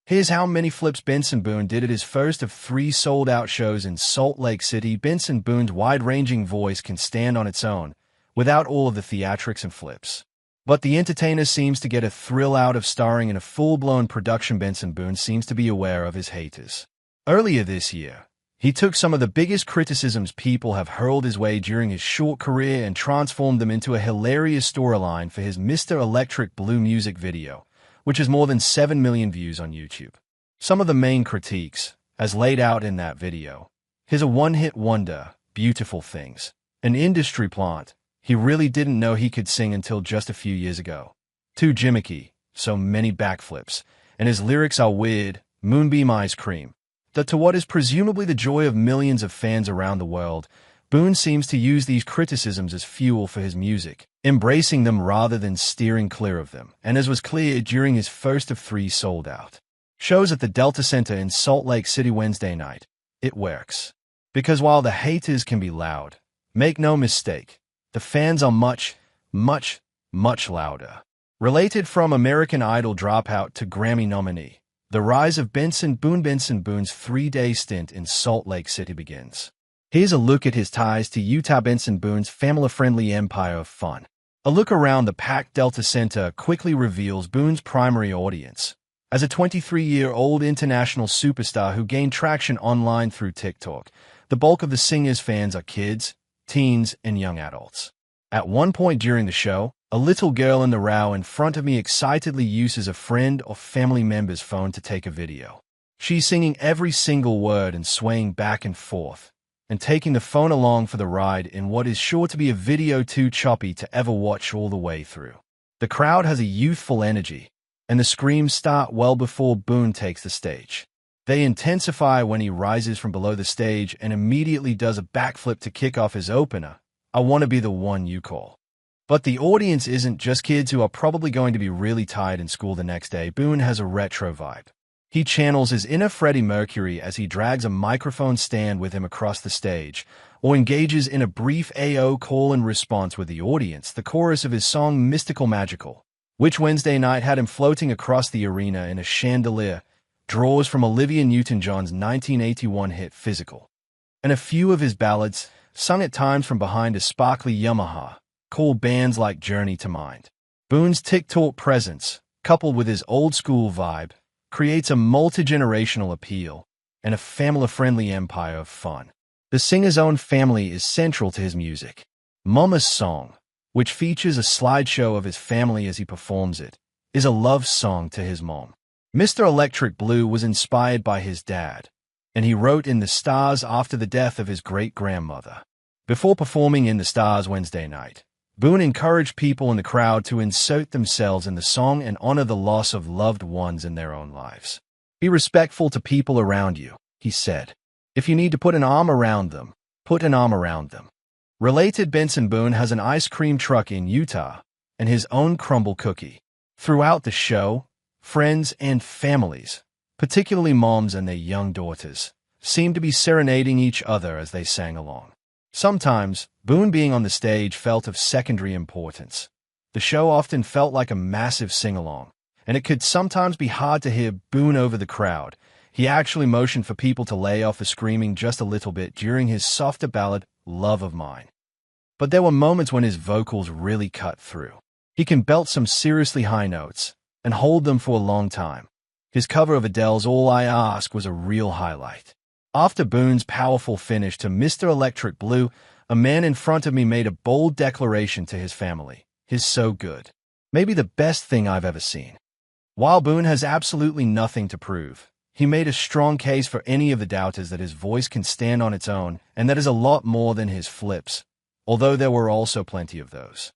Here's how many flips Benson Boone did at his first of 3 sold-out shows in Salt Lake City. Benson Boone's wide-ranging voice can stand on its own, without all of the theatrics and flips. But the entertainer seems to get a thrill out of starring in a full-blown production. Benson Boone seems to be aware of his haters. Earlier this year, he took some of the biggest criticisms people have hurled his way during his short career and transformed them into a hilarious storyline for his Mr. Electric Blue music video, which has more than 7 million views on YouTube. Some of the main critiques, as laid out in that video: he's a one-hit wonder, beautiful things, an industry plant, he really didn't know he could sing until just a few years ago, too gimmicky, so many backflips, and his lyrics are weird, moonbeam ice cream. That to what is presumably the joy of millions of fans around the world, Boone seems to use these criticisms as fuel for his music, embracing them rather than steering clear of them, and as was clear during his first of 3 sold-out shows at the Delta Center in Salt Lake City Wednesday night. It works. Because while the haters can be loud, make no mistake, the fans are much, much, much louder. Related from American Idol dropout to Grammy nominee, the rise of Benson Boone. Benson Boone's 3-day stint in Salt Lake City begins. Here's a look at his ties to Utah. Benson Boone's family-friendly empire of fun. A look around the packed Delta Center quickly reveals Boone's primary audience. As a 23-year-old international superstar who gained traction online through TikTok, the bulk of the singer's fans are kids, teens, and young adults. At one point during the show, a little girl in the row in front of me excitedly uses a friend or family member's phone to take a video. She's singing every single word and swaying back and forth, and taking the phone along for the ride in what is sure to be a video too choppy to ever watch all the way through. The crowd has a youthful energy, and the screams start well before Boone takes the stage. They intensify when he rises from below the stage and immediately does a backflip to kick off his opener, "I Wanna Be the One You Call." But the audience isn't just kids who are probably going to be really tired in school the next day. Boone has a retro vibe. He channels his inner Freddie Mercury as he drags a microphone stand with him across the stage, or engages in a brief AO call and response with the audience, the chorus of his song Mystical Magical, which Wednesday night had him floating across the arena in a chandelier, draws from Olivia Newton-John's 1981 hit Physical, and a few of his ballads, sung at times from behind a sparkly Yamaha, call bands like Journey to Mind. Boone's TikTok presence, coupled with his old-school vibe, creates a multi-generational appeal and a family-friendly empire of fun. The singer's own family is central to his music. Mama's Song, which features a slideshow of his family as he performs it, is a love song to his mom. Mr. Electric Blue was inspired by his dad, and he wrote in the stars after the death of his great-grandmother. Before performing in the stars Wednesday night, Boone encouraged people in the crowd to insert themselves in the song and honor the loss of loved ones in their own lives. "Be respectful to people around you," he said. "If you need to put an arm around them, put an arm around them." Related, Benson Boone has an ice cream truck in Utah and his own crumble cookie. Throughout the show, friends and families, particularly moms and their young daughters, seemed to be serenading each other as they sang along. Sometimes, Boone being on the stage felt of secondary importance. The show often felt like a massive sing-along, and it could sometimes be hard to hear Boone over the crowd. He actually motioned for people to lay off the screaming just a little bit during his softer ballad, Love of Mine. But there were moments when his vocals really cut through. He can belt some seriously high notes, and hold them for a long time. His cover of Adele's All I Ask was a real highlight. After Boone's powerful finish to Mr. Electric Blue, a man in front of me made a bold declaration to his family. "He's so good. Maybe the best thing I've ever seen." While Boone has absolutely nothing to prove, he made a strong case for any of the doubters that his voice can stand on its own and that is a lot more than his flips, although there were also plenty of those.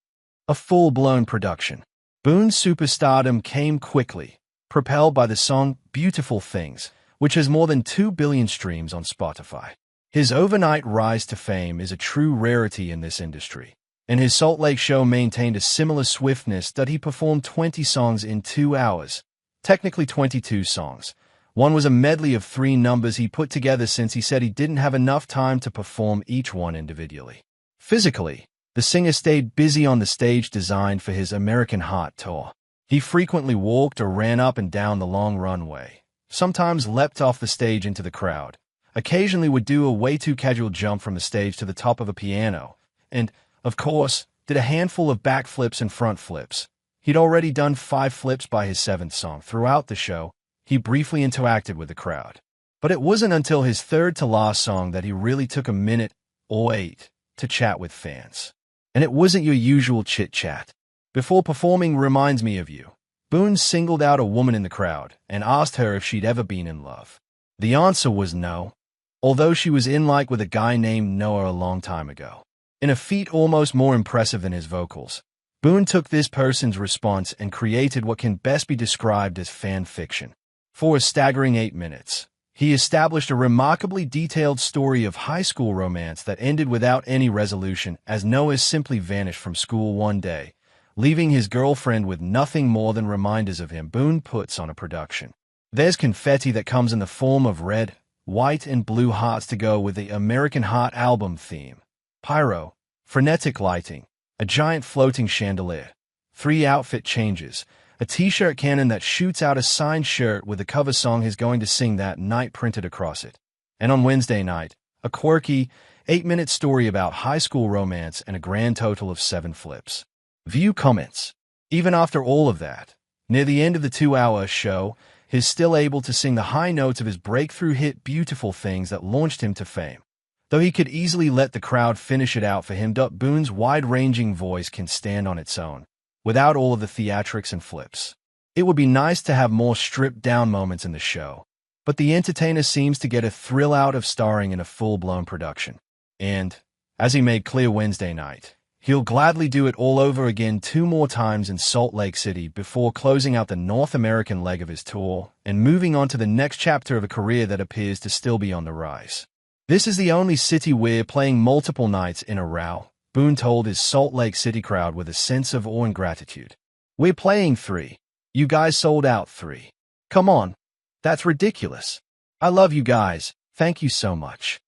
A full-blown production. Boone's superstardom came quickly, propelled by the song Beautiful Things, which has more than 2 billion streams on Spotify. His overnight rise to fame is a true rarity in this industry, and his Salt Lake show maintained a similar swiftness that he performed 20 songs in 2 hours, technically 22 songs. One was a medley of 3 numbers he put together since he said he didn't have enough time to perform each one individually. Physically, the singer stayed busy on the stage designed for his American Heart tour. He frequently walked or ran up and down the long runway, sometimes leapt off the stage into the crowd, occasionally would do a way too casual jump from the stage to the top of a piano, and, of course, did a handful of backflips and front flips. He'd already done 5 flips by his 7th song. Throughout the show, he briefly interacted with the crowd. But it wasn't until his 3rd-to-last song that he really took a minute, or 8, to chat with fans. And it wasn't your usual chit-chat. Before performing Reminds Me of You, Boone singled out a woman in the crowd and asked her if she'd ever been in love. The answer was no, although she was in like with a guy named Noah a long time ago. In a feat almost more impressive than his vocals, Boone took this person's response and created what can best be described as fan fiction. For a staggering 8 minutes, he established a remarkably detailed story of high school romance that ended without any resolution as Noah simply vanished from school one day, leaving his girlfriend with nothing more than reminders of him. Boone puts on a production. There's confetti that comes in the form of red, white, and blue hearts to go with the American Heart album theme. Pyro, frenetic lighting, a giant floating chandelier, 3 outfit changes, a t-shirt cannon that shoots out a signed shirt with the cover song he's going to sing that night printed across it. And on Wednesday night, a quirky, 8-minute story about high school romance and a grand total of 7 flips. View comments. Even after all of that, near the end of the 2-hour show, he's still able to sing the high notes of his breakthrough hit Beautiful Things that launched him to fame. Though he could easily let the crowd finish it out for him, Boone's wide-ranging voice can stand on its own, without all of the theatrics and flips. It would be nice to have more stripped-down moments in the show, but the entertainer seems to get a thrill out of starring in a full-blown production. And, as he made clear Wednesday night, he'll gladly do it all over again 2 more times in Salt Lake City before closing out the North American leg of his tour and moving on to the next chapter of a career that appears to still be on the rise. This is the only city we're playing multiple nights in a row, Boone told his Salt Lake City crowd with a sense of awe and gratitude. We're playing 3. You guys sold out 3. Come on. That's ridiculous. I love you guys. Thank you so much.